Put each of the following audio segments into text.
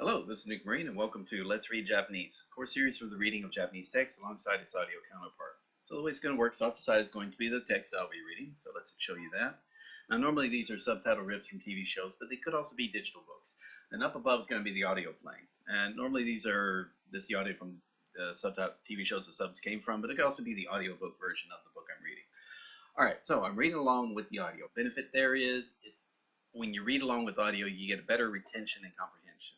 Hello, this is Nick Marine, and welcome to Let's Read Japanese, a course series for the reading of Japanese text alongside its audio counterpart. So the way it's going to work is off the side is going to be the text I'll be reading, so let's show you that. Now normally these are subtitle rips from TV shows, but they could also be digital books. And up above is going to be the audio playing. And normally this is the audio from the subtitle TV shows the subs came from, but it could also be the audiobook version of the book I'm reading. Alright, so I'm reading along with the audio. Benefit there is, when you read along with audio, you get a better retention and comprehension.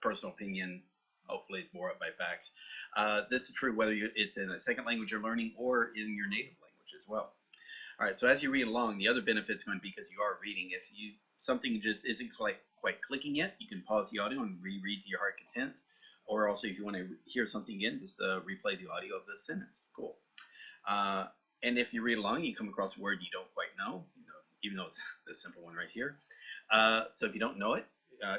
Personal opinion, hopefully it's more up by facts. This is true whether it's in a second language you're learning or in your native language as well. All right, so as you read along, the other benefit is going to be because you are reading. If something just isn't quite clicking yet, you can pause the audio and reread to your heart content. Or also, if you want to hear something again, just replay the audio of the sentence. Cool. And if you read along, you come across a word you don't quite know, even though it's this simple one right here. So if you don't know it,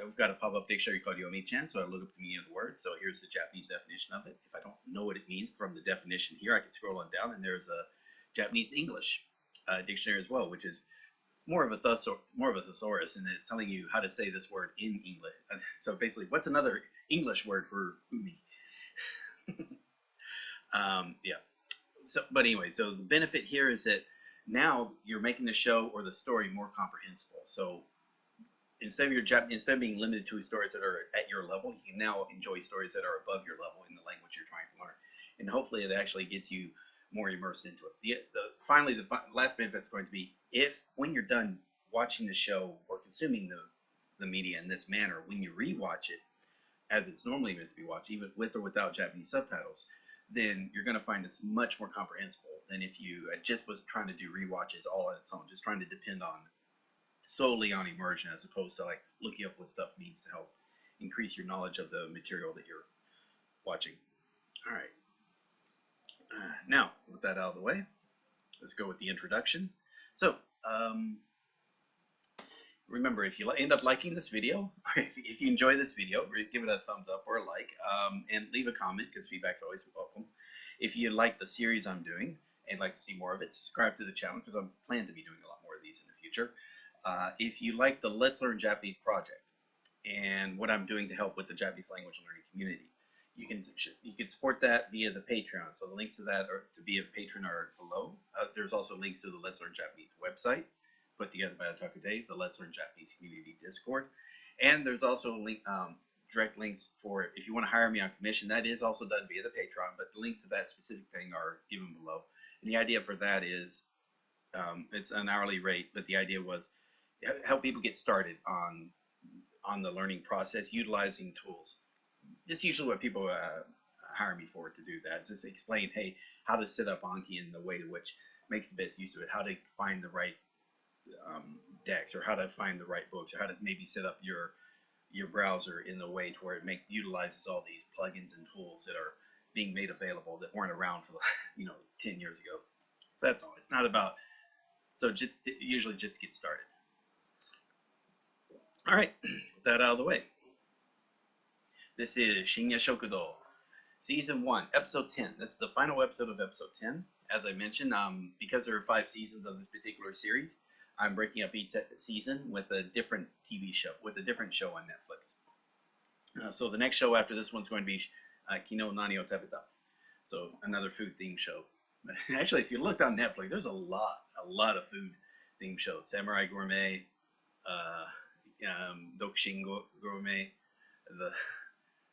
we've got a pop-up dictionary called Yomi-chan, so I look up the meaning of the word. So here's the Japanese definition of it. If I don't know what it means from the definition here, I can scroll on down, and there's a Japanese English dictionary as well, which is more of a thesaurus, and it's telling you how to say this word in English. So basically, what's another English word for umi? Yeah. But anyway, so the benefit here is that now you're making the show or the story more comprehensible. So instead of being limited to stories that are at your level, you can now enjoy stories that are above your level in the language you're trying to learn, and hopefully it actually gets you more immersed into it. Finally, the last benefit is going to be when you're done watching the show or consuming the media in this manner, when you rewatch it as it's normally meant to be watched, even with or without Japanese subtitles, then you're going to find it's much more comprehensible than if you just was trying to do rewatches all on its own, just trying to depend solely on immersion as opposed to like looking up what stuff means to help increase your knowledge of the material that you're watching. All right. Now, with that out of the way, let's go with the introduction. So, remember, if you end up liking this video, or if you enjoy this video, give it a thumbs up or a like, and leave a comment because feedback's always welcome. If you like the series I'm doing and like to see more of it, subscribe to the channel because I'm planning to be doing a lot more of these in the future. If you like the Let's Learn Japanese project and what I'm doing to help with the Japanese language learning community, you can support that via the Patreon. So the links to that to be a patron are below. There's also links to the Let's Learn Japanese website, put together by Otaku Dave, the Let's Learn Japanese community Discord, and there's also direct links for if you want to hire me on commission. That is also done via the Patreon, but the links to that specific thing are given below. And the idea for that is it's an hourly rate, but the idea was help people get started on the learning process utilizing tools. This is usually what people hire me for, to do that. Just explain, hey, how to set up Anki in the way to which makes the best use of it, how to find the right decks, or how to find the right books, or how to maybe set up your browser in the way to where it utilizes all these plugins and tools that are being made available that weren't around for 10 years ago. So that's all. It's not about, so usually just get started. All right, with that out of the way. This is Shinya Shokudo, Season 1, Episode 10. This is the final episode of Episode 10. As I mentioned, because there are 5 seasons of this particular series, I'm breaking up each season with a different TV show, with a different show on Netflix. So the next show after this one's going to be Kino Nani o Tabeta, so another food-themed show. Actually, if you looked on Netflix, there's a lot of food-themed shows. Samurai Gourmet, Dokushin Gourmet, the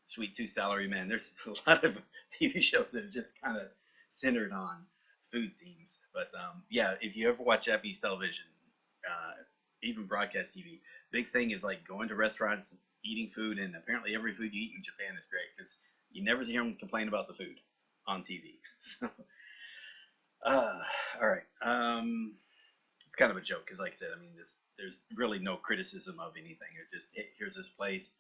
Sweet Tooth Salaryman. There's a lot of TV shows that are just kind of centered on food themes. But yeah, if you ever watch Japanese television, even broadcast TV, big thing is like going to restaurants, eating food, and apparently every food you eat in Japan is great because you never hear them complain about the food on TV. So, all right. It's kind of a joke because, like I said, I mean, there's really no criticism of anything. It just, here's this place.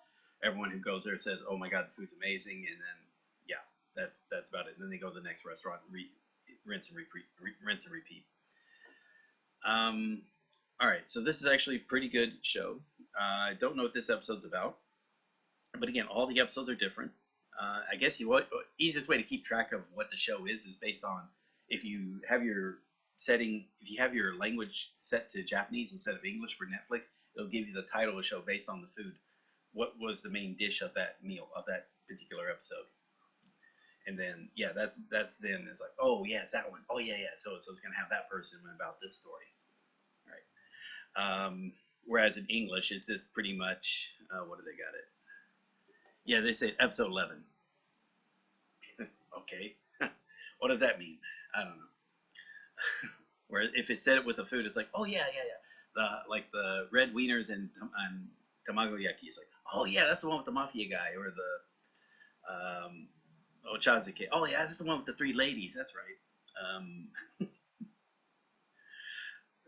Everyone who goes there says, "Oh my God, the food's amazing," and then yeah, that's about it. And then they go to the next restaurant, rinse and repeat. All right, so this is actually a pretty good show. I don't know what this episode's about, but again, all the episodes are different. I guess the easiest way to keep track of what the show is based on if you have your language set to Japanese instead of English for Netflix, it'll give you the title of the show based on the food what was the main dish of that meal, of that particular episode. And then, yeah, that's then it's like, oh, yeah, it's that one. Oh, yeah, yeah. So it's going to have that person about this story. Right. Whereas in English, it's just pretty much, what do they got it? Yeah, they say episode 11. Okay. What does that mean? I don't know. Where if it said it with the food, it's like, oh, yeah, yeah, yeah. Like the red wieners and tamago yaki. It's like, oh, yeah, that's the one with the mafia guy. Or the ochazuke. Oh, yeah, that's the one with the three ladies. That's right.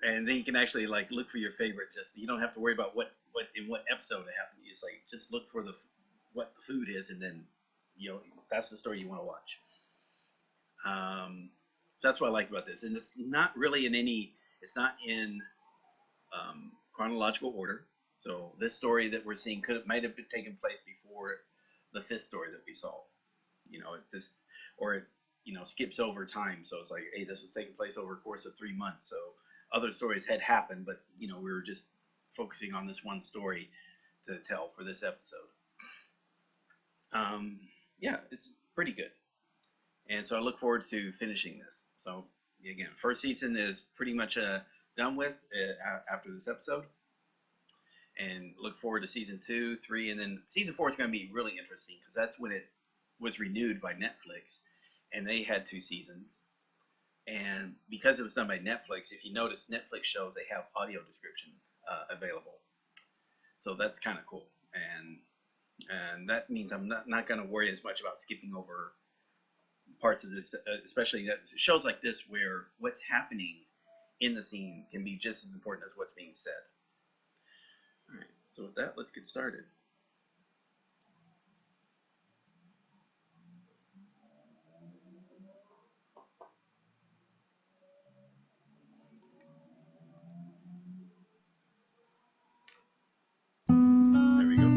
And then you can actually like look for your favorite. Just you don't have to worry about what in what episode it happened. It's like just look for what the food is, and then that's the story you want to watch. So that's what I liked about this, and it's not really it's not in chronological order. So this story that we're seeing might have been taken place before the fifth story that we saw. It skips over time. So it's like, hey, this was taking place over a course of 3 months. So other stories had happened, but we were just focusing on this one story to tell for this episode. Yeah, it's pretty good. And so I look forward to finishing this. So again, first season is pretty much done with after this episode. And look forward to season 2, 3, and then season 4 is going to be really interesting because that's when it was renewed by Netflix, and they had 2 seasons. And because it was done by Netflix, if you notice, Netflix shows they have audio description available. So that's kind of cool. And that means I'm not going to worry as much about skipping over parts of this, especially shows like this where what's happening in the scene can be just as important as what's being said. All right, so with that, let's get started. There we go.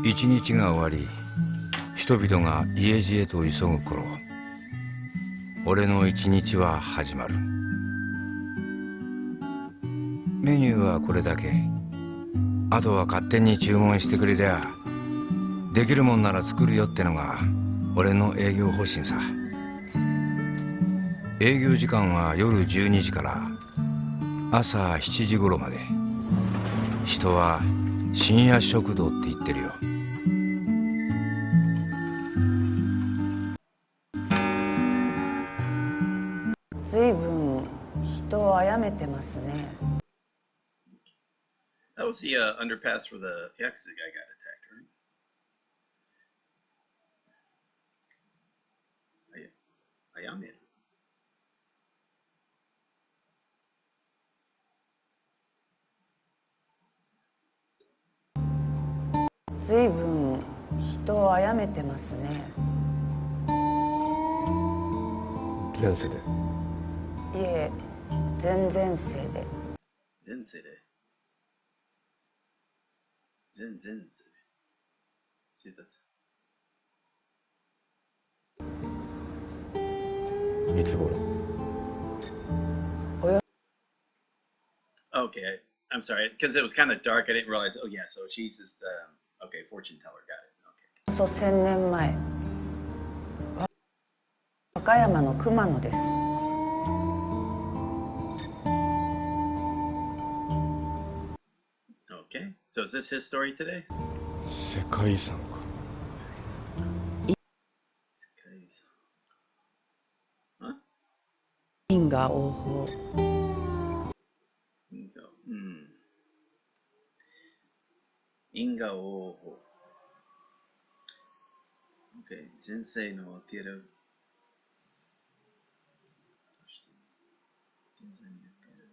一日が終わり、人々が家路へと急ぐ頃、俺の一日は始まる。メニューはこれだけ。あとは勝手に注文してくれりゃ、できるもんなら作るよってのが俺の営業方針さ。営業時間は夜12時から朝7時頃まで。人は深夜食堂って言ってるよ。ずいぶん人を殺めてますね。That was the underpass where the yakuza guy got attacked, right? Ayameru. ずいぶん人を殺めてますね。前世で。いえ、前々世で。前世で。前々世で。生達。いつ頃？ Okay, I'm sorry, because it was kind of dark. I didn't realize. Oh yeah, so she's just okay, fortune teller. Got it. Okay. そう1000年前。和歌山の熊野です。Okay, so is this his story today? 世界遺産か。Huh? 因果応報。因果応報。Okay, 前世の分ける。現在に分ける。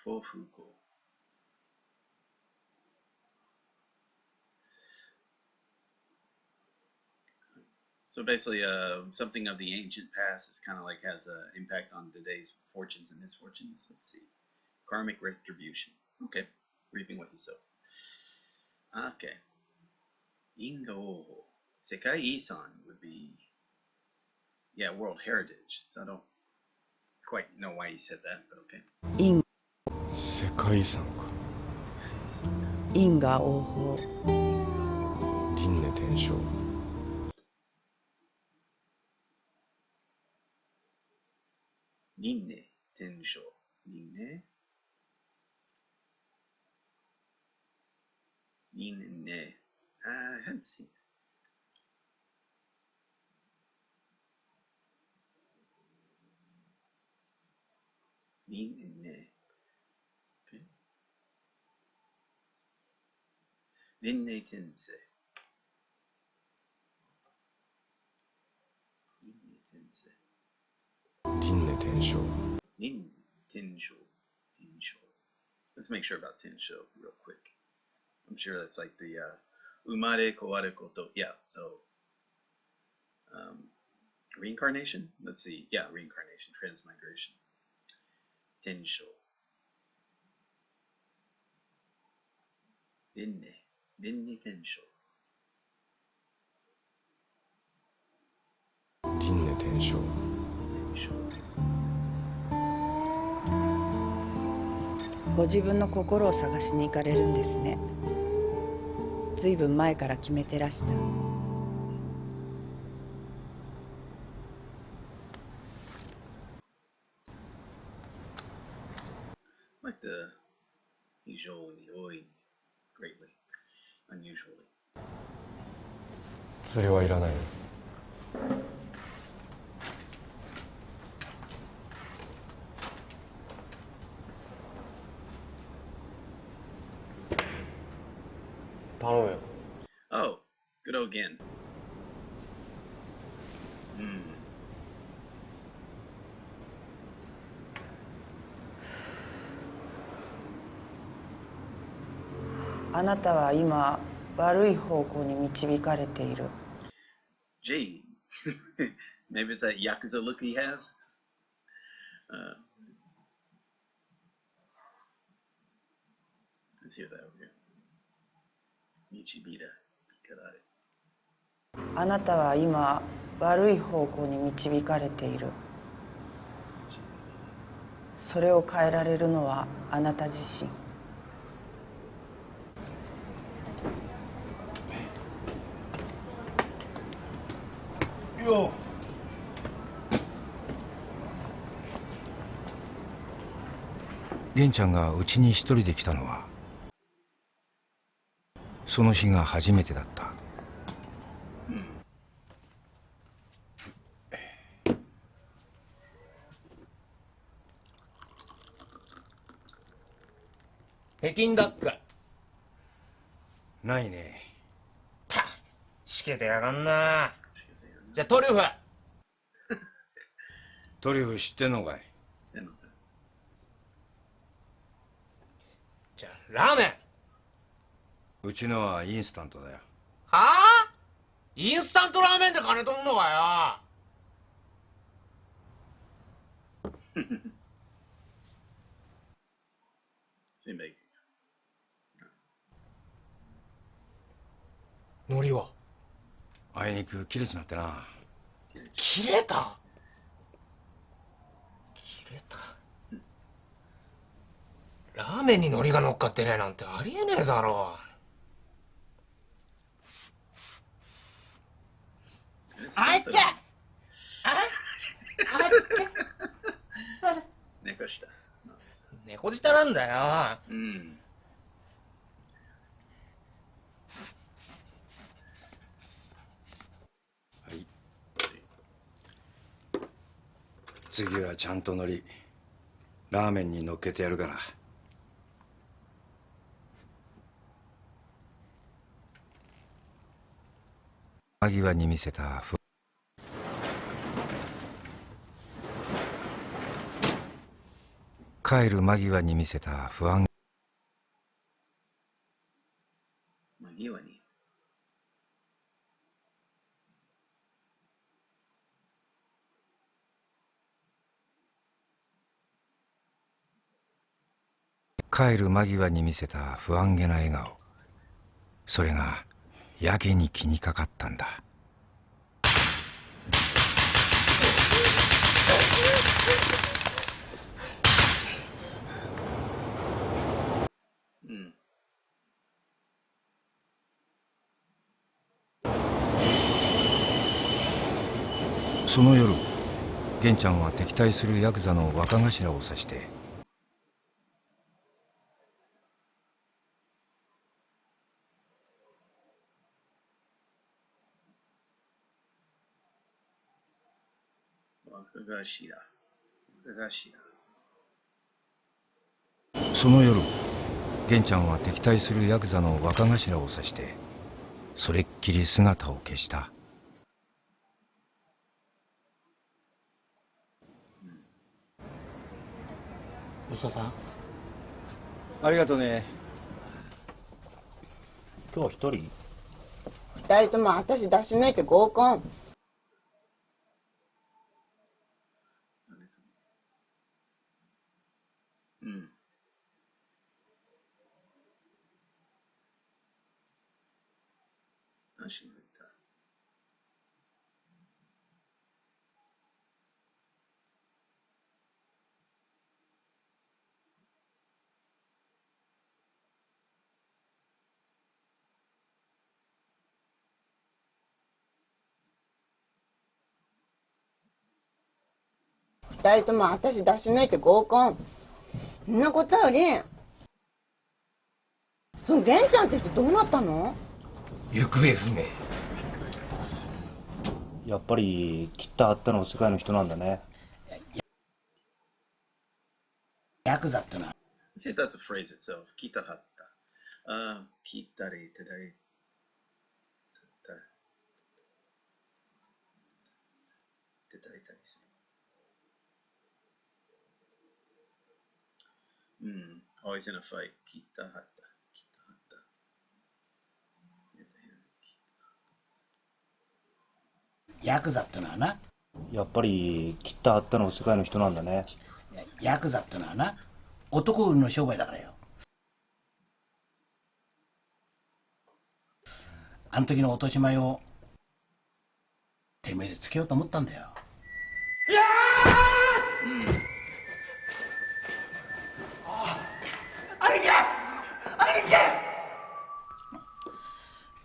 幸福幸。So basically, something of the ancient past is kind of like has an impact on today's fortunes and misfortunes. Let's see. Karmic retribution. Okay. Reaping what you sow. Okay. Ingo. Sekai Isan would be, yeah, World Heritage. So I don't, quite know why he said that, but okay. 因世界遺産か。因果応報。輪廻転生。輪廻転生。輪廻。輪廻。I haven't seen it. 輪廻。Okay. 輪廻転生。輪廻転生。輪廻転生。輪廻転生。転生。Let's make sure about 転生 real quick. I'm sure that's like the umare kawaru koto. Yeah, so reincarnation? Let's see. Yeah, reincarnation, transmigration. 転生。輪廻。輪廻転生。輪廻転生。転生。ご自分の心を探しに行かれるんですね。ずいぶん前から決めてらした。Like the 非常に多い greatly, unusually. それはいらないよ。頼むよ。Oh, good old again. Hmm. あなたは今悪い方向に導かれている。Gee, maybe it's that yakuza look he has. Let's hear that over here. Michibita, picarare. あなたは今悪い方向に導かれている。それを変えられるのはあなた自身。よ玄ちゃんがうちに一人で来たのはその日が初めてだった。北京ダック。ないね。しけてやがんな。じゃあトリュフ。トリュフ知ってんのかい。じゃあラーメン。うちのはインスタントだよ。はあ？インスタントラーメンで金取んのかよ。海苔はあいにく切れちまってな。切れた。ラーメンに海苔が乗っかってねえなんてありえねえだろ。あいって猫舌。猫舌なんだよ。うん。はい。次はちゃんと海苔ラーメンに乗っけてやるから。間際に見せた帰る間際に見せた不安。間際に。帰る間際に見せた不安げな笑顔。それがやけに気にかかったんだ。その夜、玄ちゃんは敵対するヤクザの若頭を指してその夜、玄ちゃんは敵対するヤクザの若頭を指してそれっきり姿を消した。吉田さん、ありがとうね。今日は一人？二人とも私出し抜いて合コン。うん。確かに。二人とも私出し抜いて合コン。そんなことより、その玄ちゃんって人どうなったの？行方不明。やっぱり切ったあったの世界の人なんだね。ヤクザってのは Let's see if that's a phrase itself. Kita hatta. Kitari today. Always in a fight. Kita hatta. Kita hatta. ヤクザってのはな、やっぱり切ったあったの世界の人なんだね。ヤクザってのはな、男売りの商売だからよ。あの時の落とし前をてめえでつけようと思ったんだよ。兄貴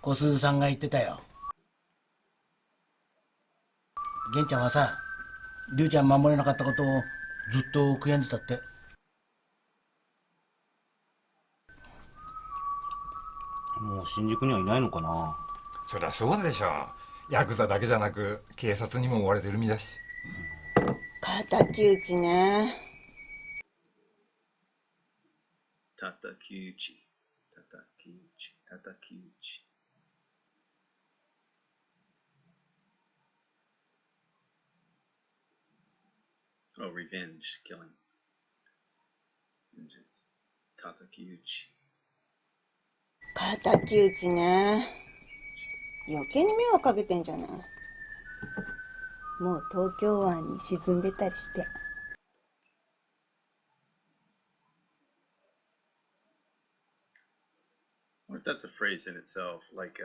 小鈴さんが言ってたよ。玄ちゃんはさ、龍ちゃん守れなかったことをずっと悔やんでたって。もう新宿にはいないのかな。そりゃそうでしょう。ヤクザだけじゃなく警察にも追われてる身だし。敵討ちね。叩き打ち。叩き打ち。叩き打ち。Oh, revenge, killing. Vengeance. 叩き打ち。敵討ちね。余計に迷惑かけてんじゃない。もう東京湾に沈んでたりして。What if that's a phrase in itself, like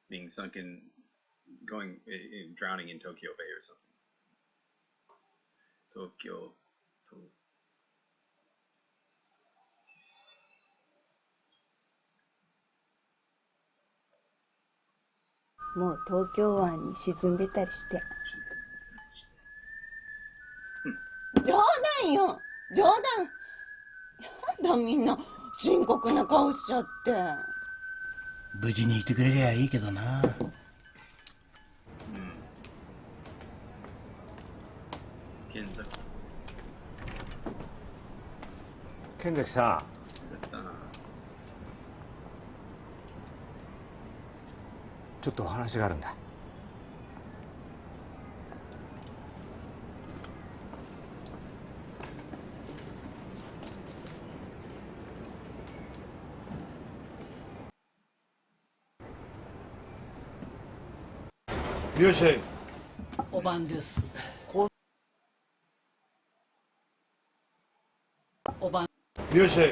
being sunken, drowning in Tokyo Bay or something? Tokyo. もう東京湾に沈んでたりして。冗談よ、冗談。やだ、みんな深刻な顔しちゃって。無事にいてくれりゃいいけどな。剣崎剣崎さん、ちょっとお話があるんだ。いらっしゃい。お晩です。お晩。いらっしゃい。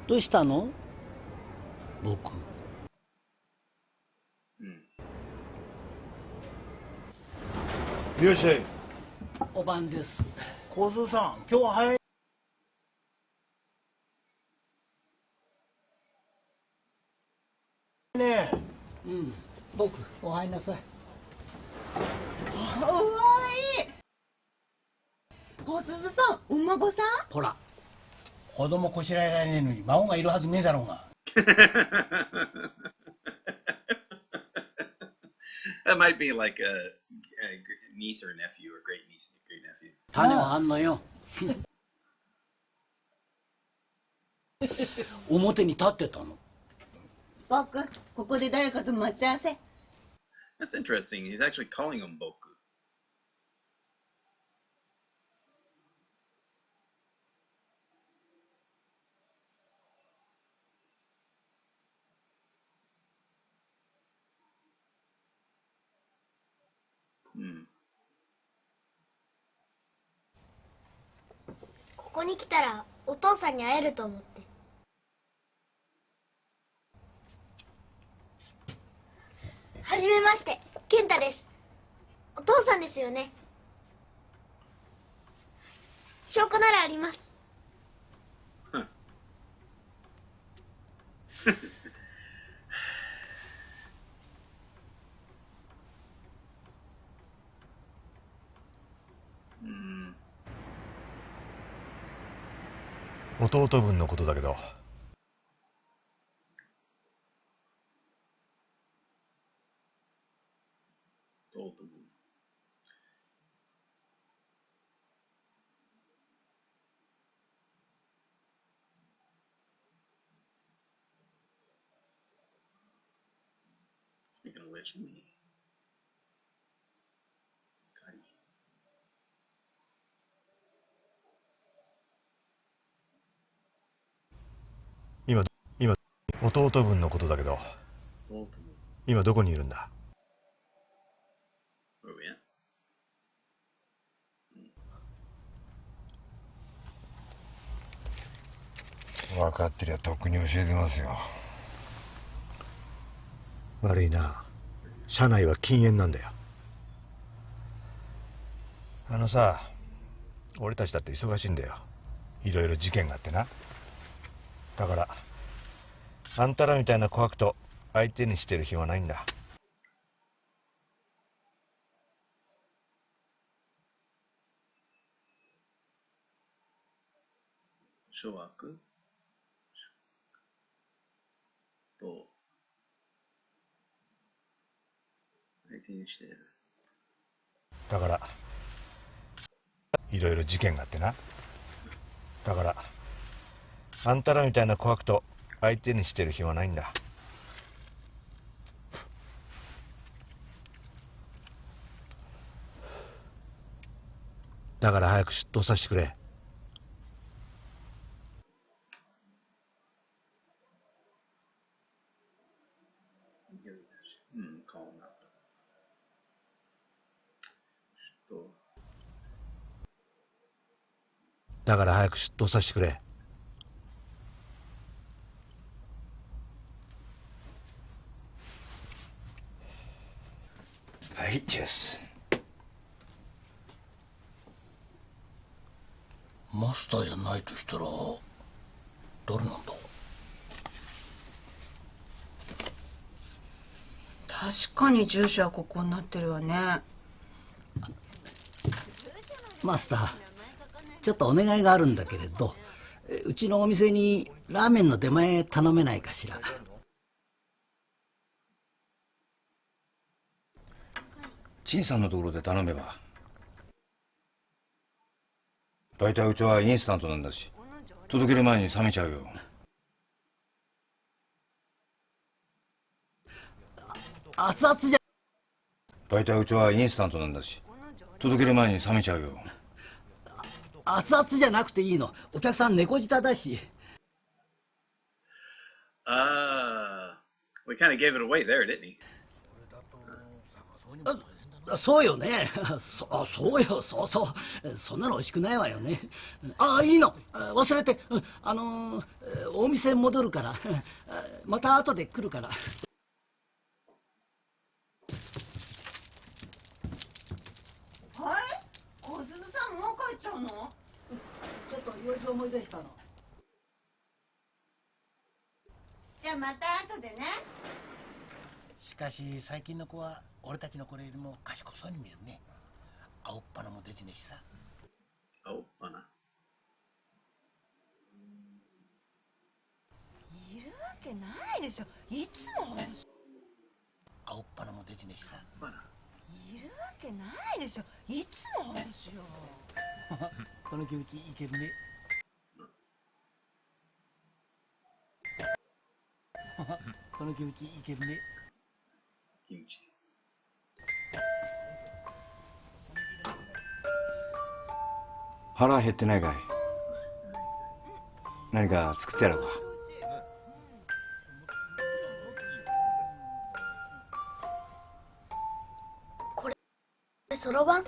どうしたの？僕。いらっしゃい。お晩です。小僧さん、今日は早いね。僕、お入りなさい。鈴さん、お孫さん。ほら、子供こしらえられねえのに孫がいるはずねえだろうが。That might be like a niece or nephew or great niece and great nephew. 種はあんのよ。表に立ってたの。僕、ここで誰かと待ち合わせ。That's interesting. He's actually calling him Boku. Hmm. ここに来たらお父さんに会えると思って。はじめまして、健太です。お父さんですよね。証拠ならあります。弟分のことだけど。Speaking of which, me. 今弟分のことだけど、今どこにいるんだ？ Where are we at? 分かってりゃとっくに教えてますよ。悪いな、社内は禁煙なんだよ。あのさ、俺たちだって忙しいんだよ。いろいろ事件があってな。だからあんたらみたいな小悪と相手にしてる暇ないんだ。諸悪と相手にしている。だからいろいろ事件があってな。だからあんたらみたいな小悪と相手にしてる暇ないんだ。だから早く出頭させてくれ。顔になった。だから早く出頭させてくれ。はい、チェス。マスターじゃないとしたら誰なんだ？確かに住所はここになってるわね。マスター、ちょっとお願いがあるんだけれど、うちのお店にラーメンの出前頼めないかしら。陳さんのところで頼めば。大体うちはインスタントなんだし、届ける前に冷めちゃうよ。熱々じゃ。大体うちはインスタントなんだし、届ける前に冷めちゃうよ。熱々じゃなくていいの。お客さん猫舌だし。We kind of gave it away there, didn't he? そうよね。そうよ、そうそう。そんなの惜しくないわよね。ああ、いいの。忘れて、お店戻るから。また後で来るから。あれ、小鈴さんもう帰っちゃうの？ちょっと用事思い出したの。じゃあまた後でね。しかし最近の子は俺たちの頃よりも賢そうに見えるね。青っ鼻も出てねえしさ。Oh, 花。いるわけないでしょ。いつの話。青っ鼻も出てねえしさ。いるわけないでしょ。いつの話よ。この気持ちいけるね。この気持ちいけるね。キムチ。腹減ってないかい？何か作ってやろうか。これそろばん、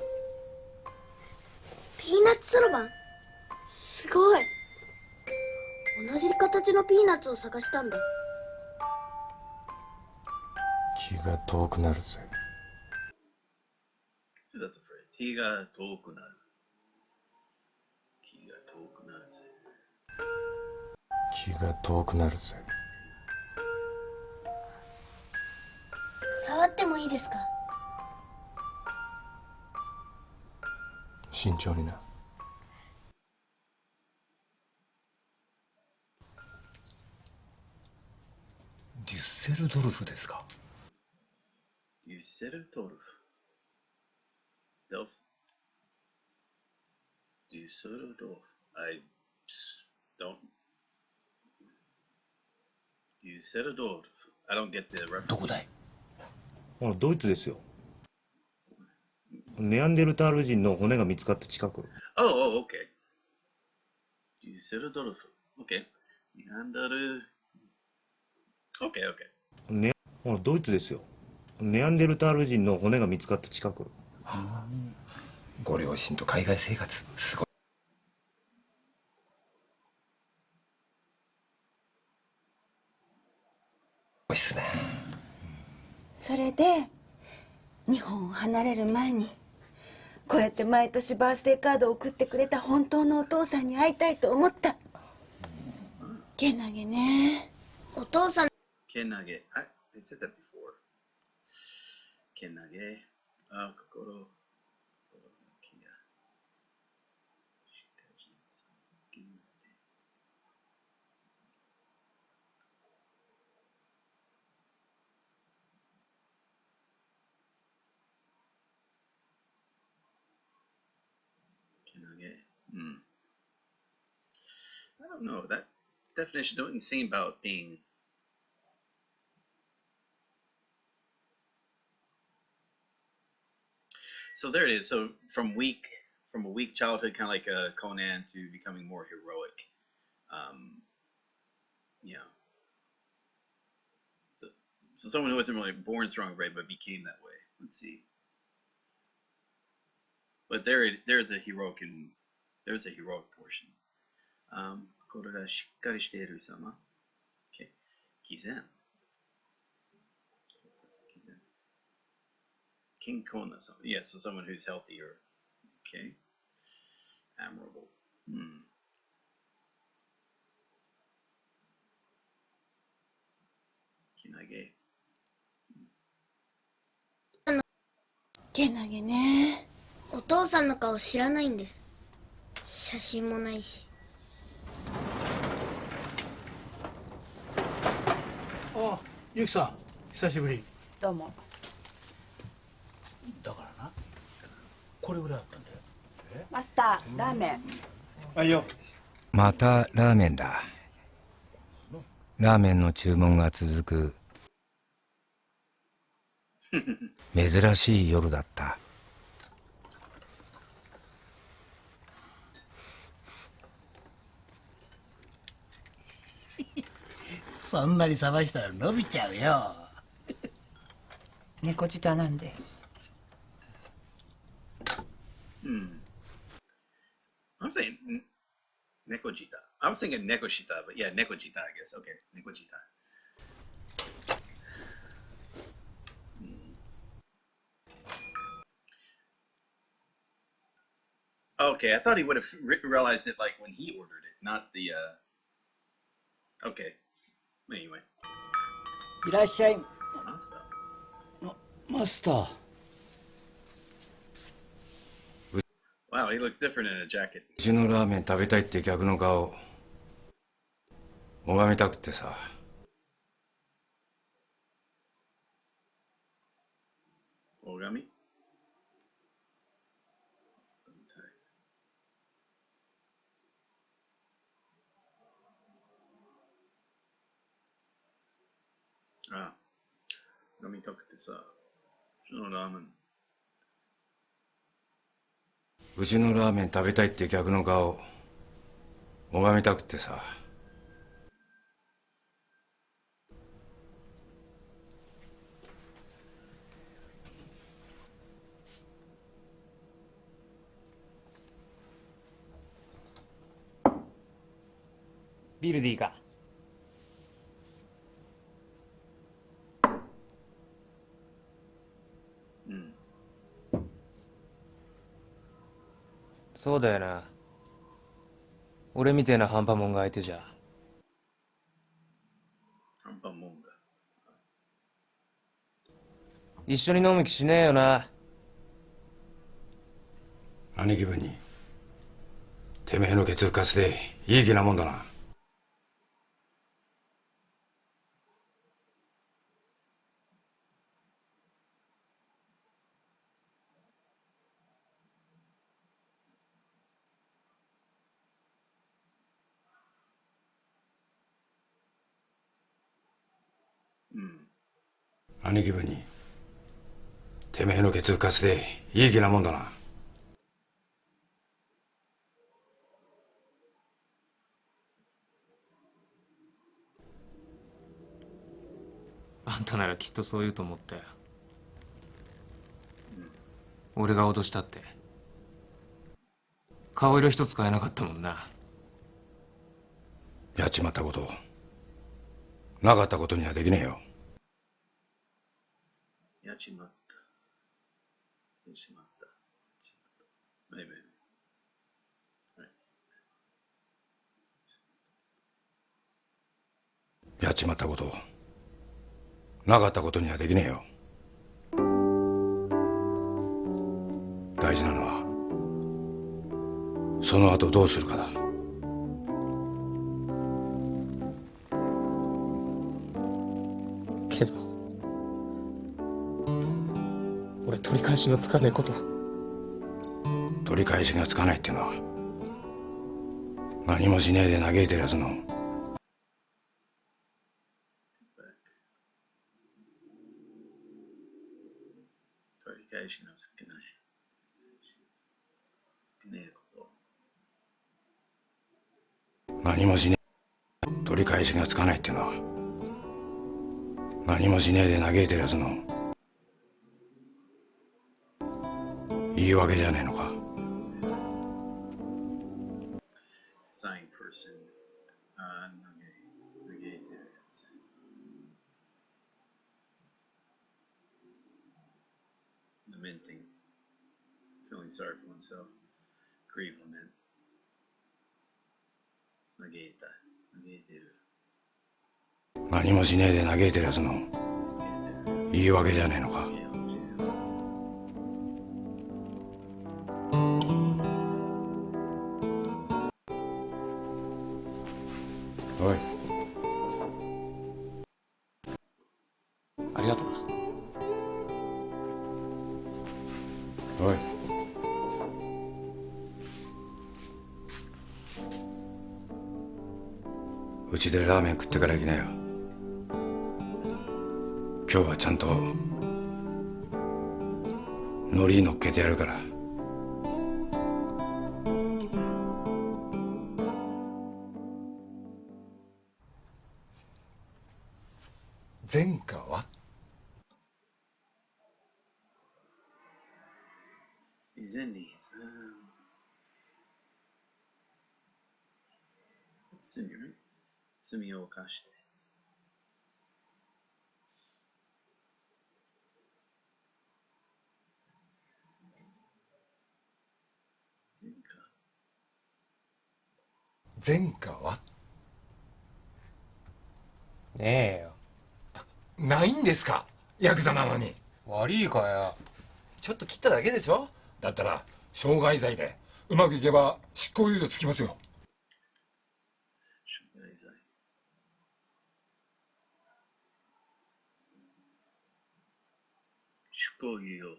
ピーナッツそろばん、すごい。同じ形のピーナッツを探したんだ。気が遠くなるぜ。So that's a phrase. 気が遠くなる。気が遠くなるぜ。気が遠くなるぜ。触ってもいいですか？慎重にな。デュッセルドルフですか？デュッセルドルフ。デュッセルドルフ。I don't. デュッセルドルフ。I don't get the reference. どこだい？ドイツですよ。ネアンデルタール人の骨が見つかった近く。Oh, okay. デュッセルドルフ。Okay. ネアンデル。Okay, okay. ドイツですよ。ネアンデルタール人の骨が見つかった近く。ご両親と海外生活、すごい。おいっすね。それで日本を離れる前にこうやって毎年バースデーカードを送ってくれた本当のお父さんに会いたいと思った。けなげね。お父さん。けなげ。I said that before. けなげ。心。I don't know. That definition doesn't seem about being. So there it is. So from a weak childhood, kind of like Conan, to becoming more heroic. Yeah. So someone who wasn't really born strong, right, but became that way. Let's see. But there's a heroic portion. 心がしっかりしている様。Okay. 毅然。健康な様。Yeah, so someone who's healthier. Okay. Admirable. けなげ。けなげね。お父さんの顔知らないんです。写真もないし。あ、ゆきさん、久しぶり。どうも。だからな、これぐらいあったんだよ。マスター、ラーメン。はいよ。またラーメンだ。ラーメンの注文が続く珍しい夜だった。そんなに冷ましたら伸びちゃうよ。猫舌なんで。I'm saying Nekojita. I was thinking Nekoshita, but yeah, Nekojita, I guess. Okay, Nekojita. Okay, I thought he would have realized it like when he ordered it, not the. Okay. Anyway. いらっしゃい。 Master. マスター。Wow, Wow, he looks different in a jacket. うちのラーメン食べたいって客の顔拝みたくってさ。Ogami? Ah, 飲みたくてさ、うちのラーメン。うちのラーメン食べたいって客の顔拝みたくってさ。ビールでいいか？うん。そうだよな。俺みてえなハンパモンが相手じゃ。ハンパモンが。一緒に飲む気しねえよな。兄貴分にてめえのケツ浮かせていい気なもんだな。うん。兄貴分にてめえのケツ浮かせていい気なもんだな。あんたならきっとそう言うと思ったよ。俺が脅したって。顔色一つ変えなかったもんな。やっちまったことなかったことにはできねえよ。やっちまった。やっちまった。はい、はい。やっちまったことなかったことにはできねえよ。大事なのはその後どうするかだ。けど俺取り返しのつかねえこと。取り返しがつかないっていうのは何もしねえで嘆いてるやつの取り返しのつけない。つけねえこと。何もしねえ取り返しがつかないっていうのは何もしねえで嘆いてるやつの言い訳じゃねえのか。sign person 嘆いてるやつ。lamenting, feeling sorry for oneself, grieve, lament. 嘆いてる。何もしねえで嘆いてるやつの言い訳じゃねえのか。おい、ありがとうな。おい、うちでラーメン食ってから行きなよ。今日はちゃんと海苔乗っけてやるから。前科は？以前に罪を犯して。前科は？ねえよ。ないんですか？ヤクザなのに。悪いかよ。ちょっと切っただけでしょ。だったら傷害罪でうまくいけば執行猶予つきますよ。執行猶予。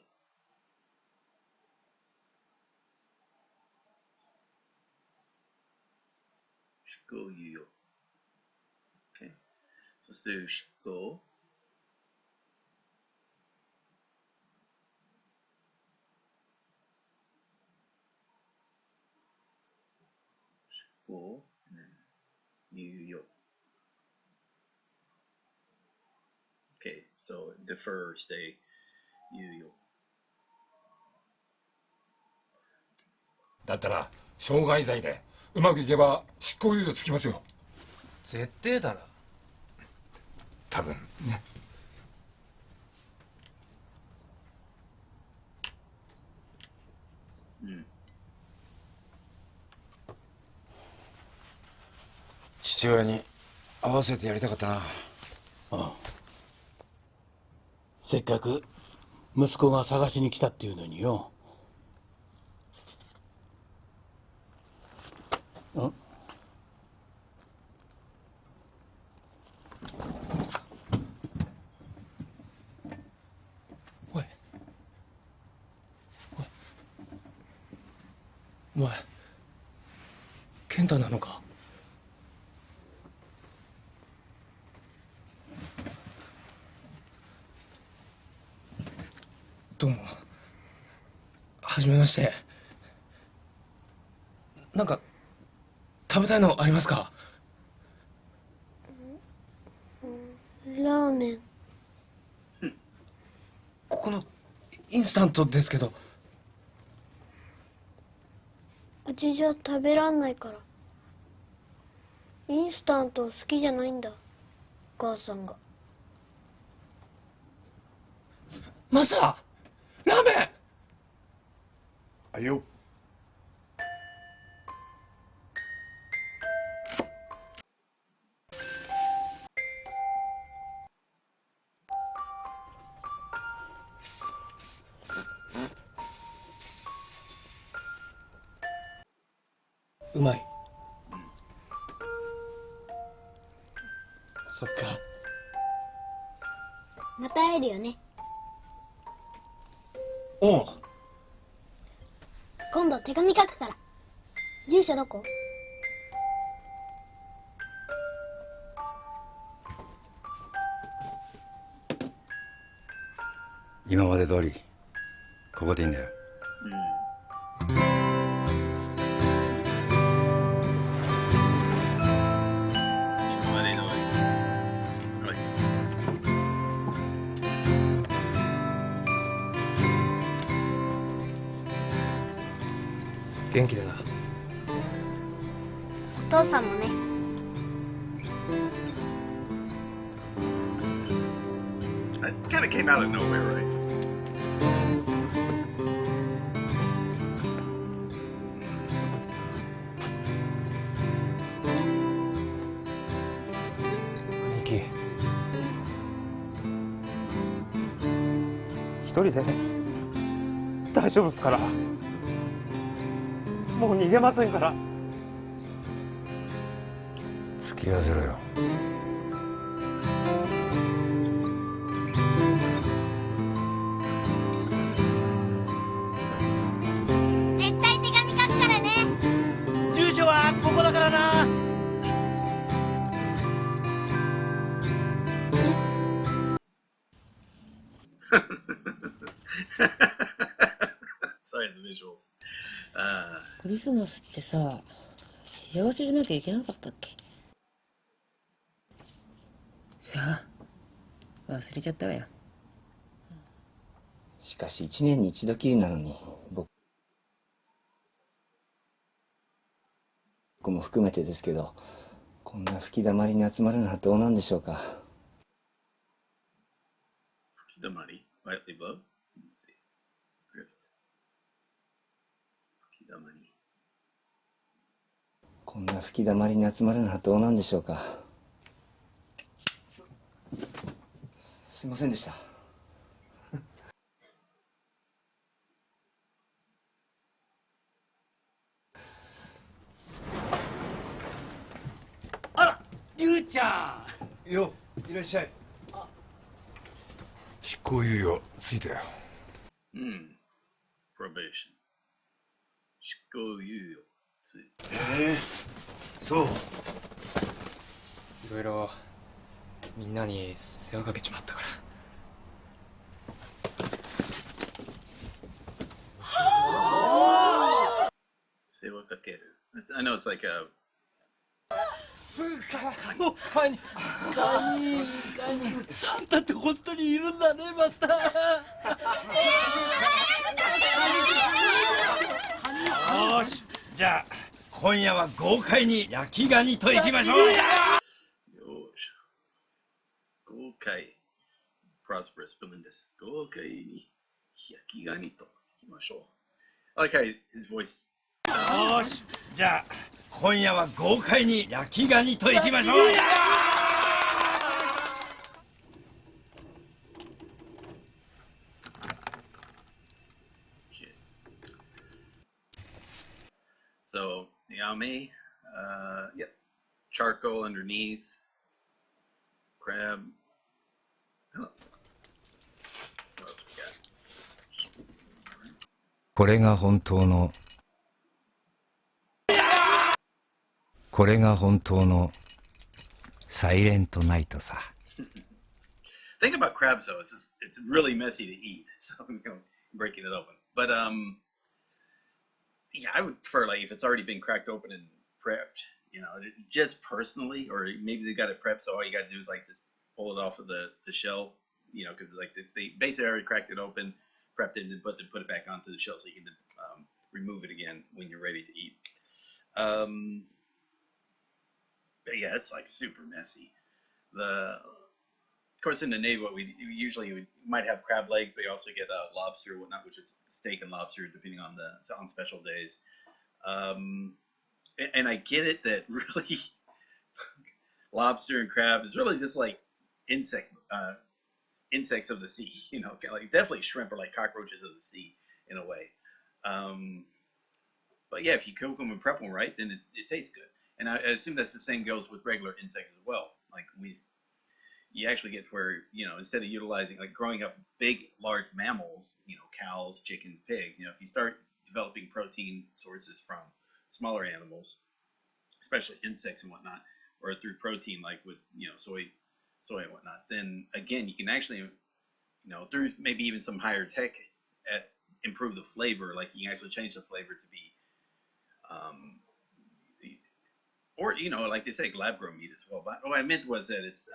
執行猶予。Okay. そして執行。執行。猶予。Okay, so defer, stay, 猶予。だったら傷害罪でうまくいけば執行猶予つきますよ。絶対だな。多分ね。うん。父親に合わせてやりたかったな。ああ、せっかく息子が探しに来たっていうのによ。ん？おいお前健太なのか？どうもはじめまして。なんか食べたいのありますか？ラーメン。ここのインスタントですけど。うちじゃ食べらんないから。インスタント好きじゃないんだ、お母さんが。マスター、ラーメン。あいよ。うまい。そっか。また会えるよね。おう。今度手紙書くから。住所どこ？今まで通りここでいいんだよ。今まで通り。はい。元気でな。お父さんもね。That kind of came out of nowhere, right? 兄貴、一人で大丈夫っすから。もう逃げませんから。付き合わせろよ。絶対手紙書くからね。住所はここだからな。Sorry, the visuals. クリスマスってさ、幸せじゃなきゃいけなかったっけ？さあ、忘れちゃったわよ。しかし1年に一度きりなのに、僕も含めてですけど、こんな吹き溜まりに集まるのはどうなんでしょうか。吹き溜まり lightly blow. Let's see. Grips. 吹き溜まり。こんな吹き溜まりに集まるのはどうなんでしょうか。すいませんでした。よ、いらっしゃい。執行猶予ついたよ。probation。執行猶予ついた。そう。いろいろみんなに世話かけちまったから。世話かける。I know it's like aカニサンタって本当にいるんだね、マスター。よし、じゃあ今夜は豪快に焼きガニといきましょう。よし。豪快。prosperous 部分です。豪快に焼きガニといきましょう。I like how his voice. よし、じゃあ今夜は豪快に焼きガニといきましょう。So, yame, yep, charcoal underneath, crab. What else we got? これが本当のサイレントナイトさ。Thing about crabs though is it's really messy to eat, so breaking it open. But yeah, I would prefer like if it's already been cracked open and prepped, just personally, or maybe they got it prepped, so all you got to do is like just pull it off of the shell, because like they basically already cracked it open, prepped it, and then put it back onto the shell so you can remove it again when you're ready to eat. But yeah, it's like super messy. Of course, in the Navy, what we might have crab legs, but you also get lobster or whatnot, which is steak and lobster, depending on on special days. And I get it that really lobster and crab is really just like insects of the sea, like definitely shrimp are like cockroaches of the sea in a way. But yeah, if you cook them and prep them right, then it tastes good. And I assume that's the same goes with regular insects as well. Like you actually get where, instead of utilizing, like growing up large mammals, cows, chickens, pigs, if you start developing protein sources from smaller animals, especially insects and whatnot, or through protein, like with, soy and whatnot, then again, you can actually, through maybe even some higher tech improve the flavor. Like you can actually change the flavor to be, or, like they say, lab grown meat as well. But what I meant was that it's,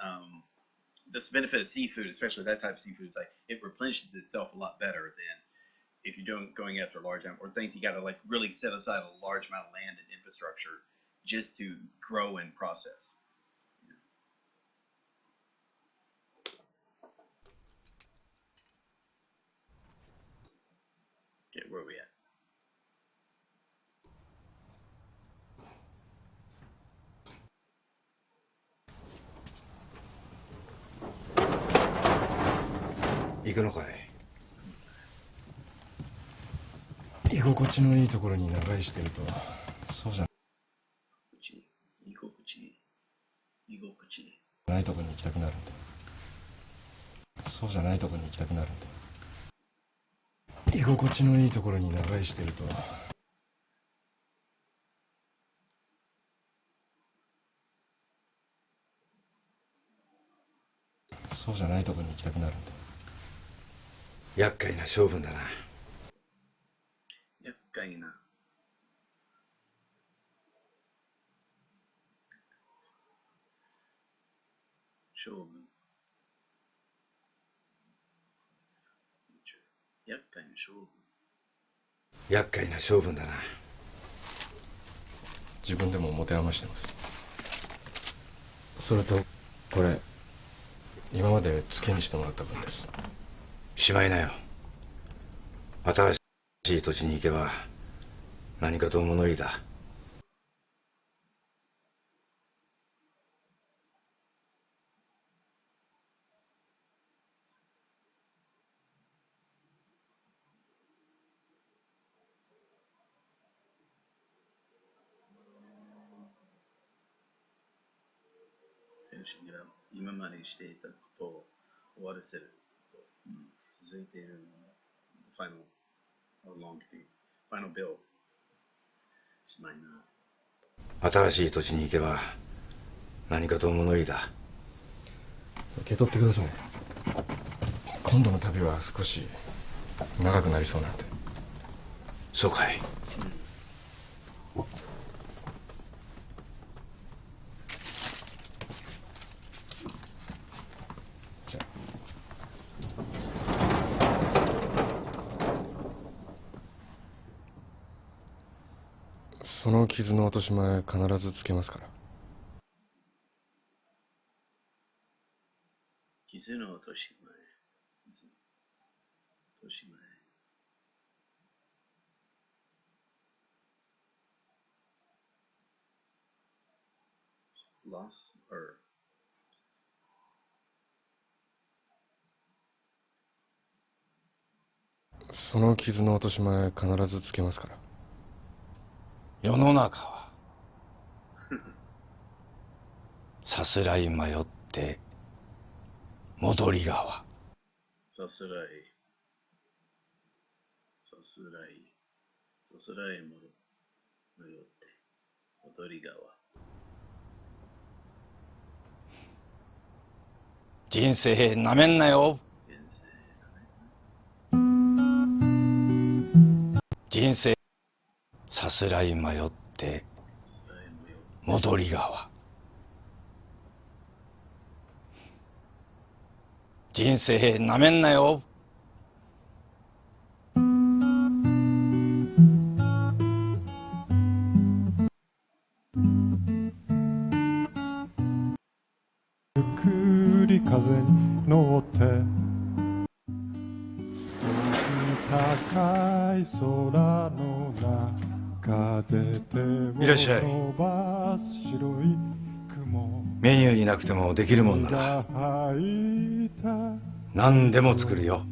this benefit of seafood, especially that type of seafood, is like it replenishes itself a lot better than if you're going after large or things you got to like really set aside a large amount of land and infrastructure just to grow and process. Okay, where are we at? You行くのかい？居心地のいいところに長居してるとそうじゃないところに行きたくなるんだ。そうじゃないところに行きたくなるんだ。居心地のいいところに長居してるとそうじゃないところに行きたくなるんだ。厄介な性分だな。厄介な。性分。厄介な性分。厄介な性分だな。自分でも持て余してます。それとこれ今まで付けにしてもらった分です。しまいなよ。新しい土地に行けば何かと物言いだ。しながら今までしていたことを終わらせると、続いているのは、final bill しまいな。新しい土地に行けば何かと物言いだ。受け取ってください。今度の旅は少し長くなりそうなんで。そうかい。じゃあ。その傷の落とし前必ずつけますから。傷の落とし前。落とし前。loss or その傷の落とし前必ずつけますから。世の中はさすらい迷って戻り川。さすらい迷って戻り川。人生なめんなよ。人生さすらい迷って戻り川。人生なめんなよ。ゆっくり風に乗って高い空の中で手をいらっしゃい。伸ばす白い雲。メニューになくてもできるもんなら何でも作るよ。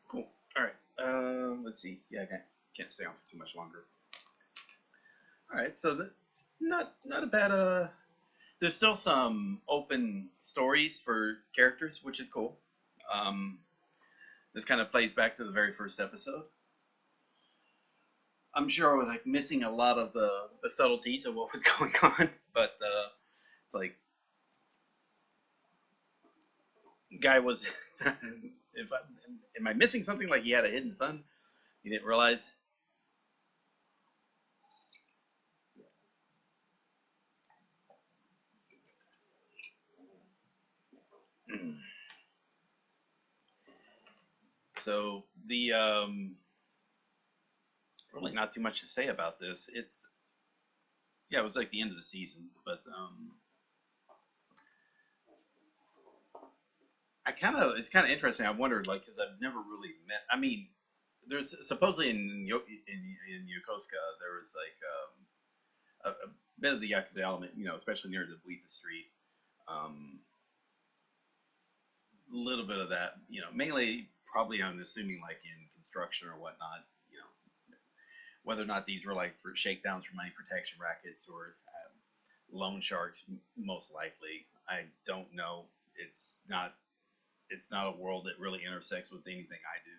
Cool. All right. Let's see. Yeah, I can't stay on for too much longer. All right. So that's not a bad. There's still some open stories for characters, which is cool. This kind of plays back to the very first episode. I'm sure I was like missing a lot of the subtleties of what was going on, but it's like guy was. Am I missing something? Like he had a hidden son, he didn't realize. So the really not too much to say about this. It was like the end of the season, but it's kind of interesting. I wondered, like, because I've never really met. I mean, there's supposedly in Yokosuka there was like a bit of the yakuza element, especially near the Buita Street. A little bit of that, mainly probably I'm assuming like in construction or whatnot. Whether or not these were like for shakedowns for money protection rackets or loan sharks, most likely. I don't know. It's not a world that really intersects with anything I do.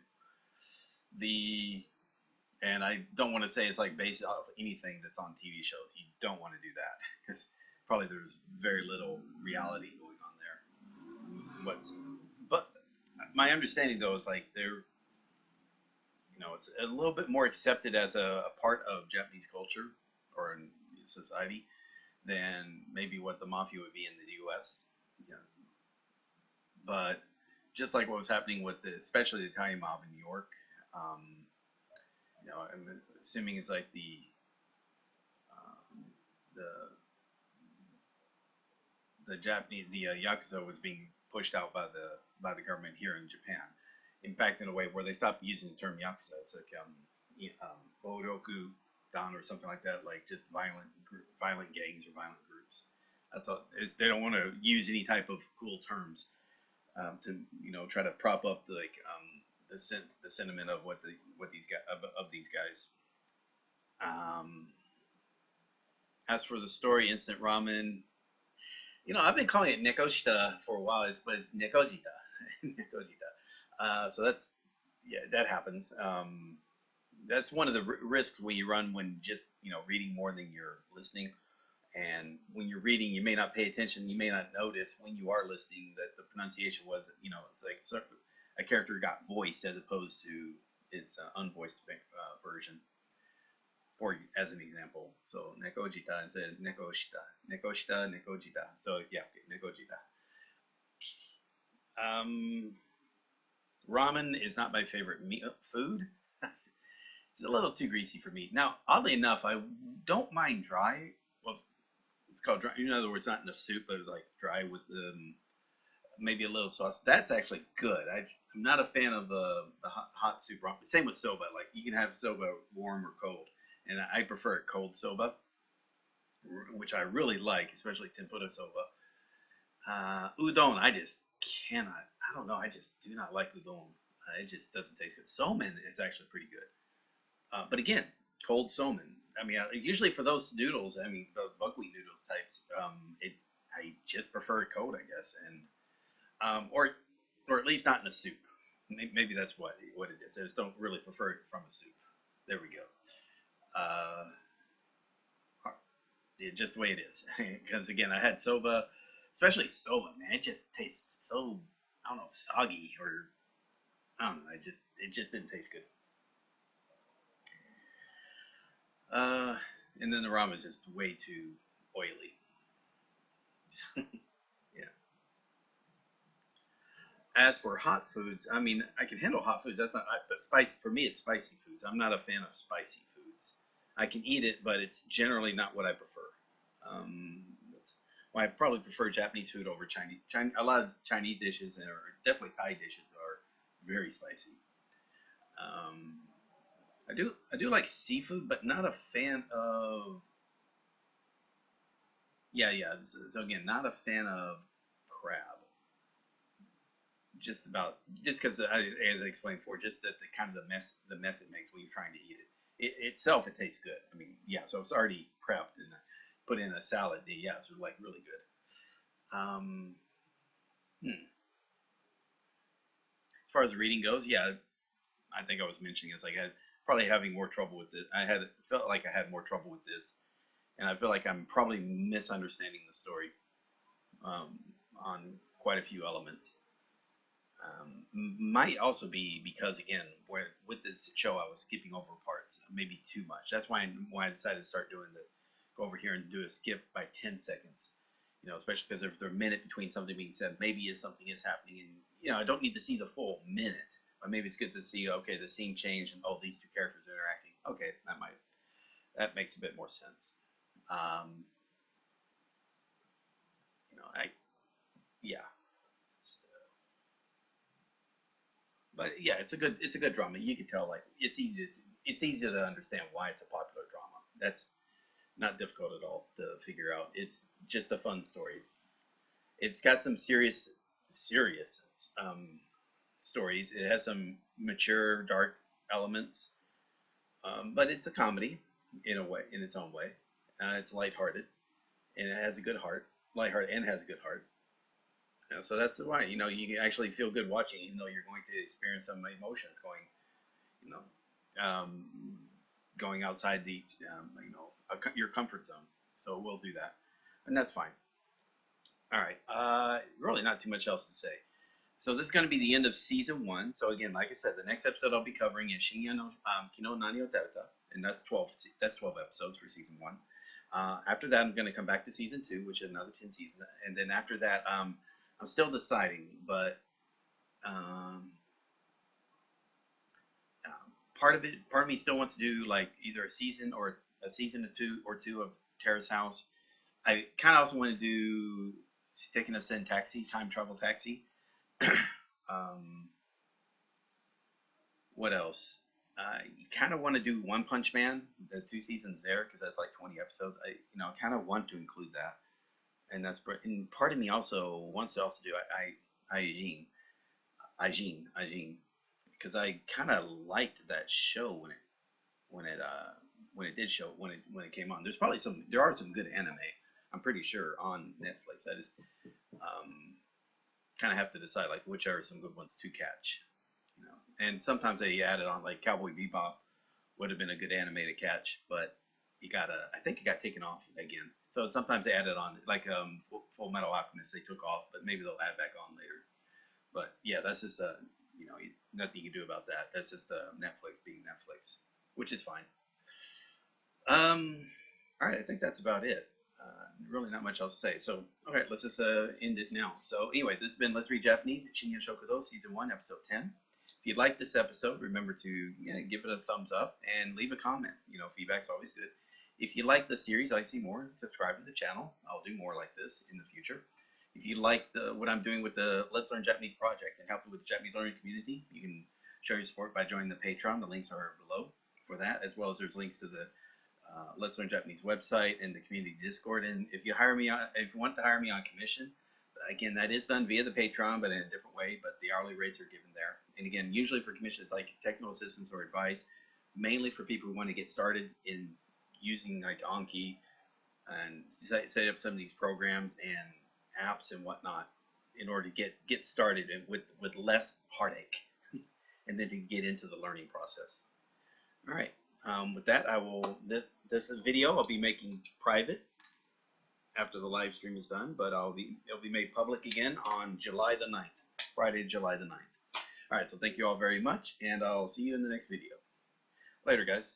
And I don't want to say it's like based off anything that's on TV shows. You don't want to do that because probably there's very little reality going on there. But my understanding though is like they're, it's a little bit more accepted as a part of Japanese culture or in society than maybe what the mafia would be in the U.S. Yeah. But just like what was happening with especially the Italian mob in New York, I'm assuming it's like the Japanese, Yakuza was being pushed out by the government here in Japan. In fact, in a way where they stopped using the term Yakuza, it's like Boroku Dan or something like that, like just violent gangs or violent groups. That's all. They don't want to use any type of cool terms to try to prop up the sentiment of these guys. As for the story, instant ramen, I've been calling it nekoshita for a while, but it's nekojita. Nekojita. So that happens. That's one of the risks you run when just, reading more than you're listening. And when you're reading, you may not pay attention. You may not notice when you are listening that the pronunciation was, it's like a character got voiced as opposed to its unvoiced version. For as an example, so nekojita instead of nekoshita, nekojita. So yeah, nekojita. Ramen is not my favorite food. It's a little too greasy for me. Now, oddly enough, I don't mind dry. Well, it's called dry. In other words, not in a soup, but like dry with maybe a little sauce. That's actually good. I'm not a fan of the hot soup ramen. Same with soba. Like you can have soba warm or cold. And I prefer cold soba, which I really like, especially tempura soba. Udon, I just cannot. I don't know. I just do not like udon. It just doesn't taste good. Somen is actually pretty good. But again, cold somen. I mean, usually for those noodles, the buckwheat noodles types, I just prefer it cold, I guess, and or at least not in a soup. Maybe that's what it is. I just don't really prefer it from a soup. There we go. Just the way it is. Because again, I had soba, especially soba, man. It just tastes so, I don't know, soggy, or I don't know. It just didn't taste good. And then the ramen is just way too oily. Yeah. As for hot foods, I can handle hot foods. That's not, but spicy, for me, it's spicy foods. I'm not a fan of spicy foods. I can eat it, but it's generally not what I prefer. That's why I probably prefer Japanese food over Chinese. A lot of Chinese dishes, or definitely Thai dishes, are very spicy. I do like seafood, but not a fan of. Yeah. So again, not a fan of crab. Just because, as I explained before, just that the kind of the mess it makes when you're trying to eat it. It itself, it tastes good. So it's already prepped and put in a salad. Yeah, it's like really good. As far as the reading goes, yeah, I think I was mentioning it's like I probably having more trouble with it. Felt like I had more trouble with this, and I feel like I'm probably misunderstanding the story on quite a few elements. Might also be because, again, with this show I was skipping over parts, maybe too much. That's why I decided to start go over here and do a skip by 10 seconds. Especially because if there's a minute between something being said, maybe something is happening, and I don't need to see the full minute, but maybe it's good to see, okay, the scene changed, and these two characters are interacting. Okay, that makes a bit more sense. Yeah. But yeah, it's a good drama. You can tell, like, it's easy to understand why it's a popular drama. That's not difficult at all to figure out. It's just a fun story. It's got some serious stories. It has some mature, dark elements, but it's a comedy in its own way. It's lighthearted, and it has a good heart. Lighthearted and has a good heart. So that's why, you can actually feel good watching, even though you're going to experience some emotions going outside your comfort zone. So we'll do that, and that's fine. All right. Really not too much else to say. So this is going to be the end of season 1. So again, like I said, the next episode I'll be covering is Shinya no Kino Nani o Tereta, and that's 12 episodes for season 1. After that, I'm going to come back to season 2, which is another 10 seasons, and then after that, I'm still deciding, but part of me still wants to do like either a season or two of Terrace House. I kind of also want to do taking a Sen Taxi, time travel taxi. What else? You kind of want to do One Punch Man, the 2 seasons there, because that's like 20 episodes. I kind of want to include that, and part of me also wants to also do Aijin, because I kind of liked that show when it when it did show when it came on. There are some good anime, I'm pretty sure, on Netflix. I just kind of have to decide like which are some good ones to catch, you know. And sometimes they added on, like Cowboy Bebop would have been a good anime to catch, but I think it got taken off again. So sometimes they added on, like Full Metal Alchemist, they took off, but maybe they'll add back on later. But yeah, that's just you know, nothing you can do about that. That's just Netflix being Netflix, which is fine. All right, I think that's about it. Really not much else to say. So, all right, let's just end it now. So anyway, this has been Let's Read Japanese at Shinya Shokudo, Season 1, Episode 10. If you like this episode, remember to give it a thumbs up and leave a comment. You know, feedback's always good. If you like the series, I see more, subscribe to the channel. I'll do more like this in the future. If you like what I'm doing with the Let's Learn Japanese project and helping with the Japanese learning community, you can show your support by joining the Patreon. The links are below for that, as well as there's links to the Let's Learn Japanese website and the community Discord. And if you want to hire me on commission, again, that is done via the Patreon, but in a different way. But the hourly rates are given there. And again, usually for commission, it's like technical assistance or advice, mainly for people who want to get started in using like Anki and set up some of these programs and apps and whatnot in order to get started and with less heartache, and then to get into the learning process. All right. With that, this video I'll be making private after the live stream is done, but it'll be made public again on July the 9th, Friday, July the 9th. All right, so thank you all very much, and I'll see you in the next video. Later, guys.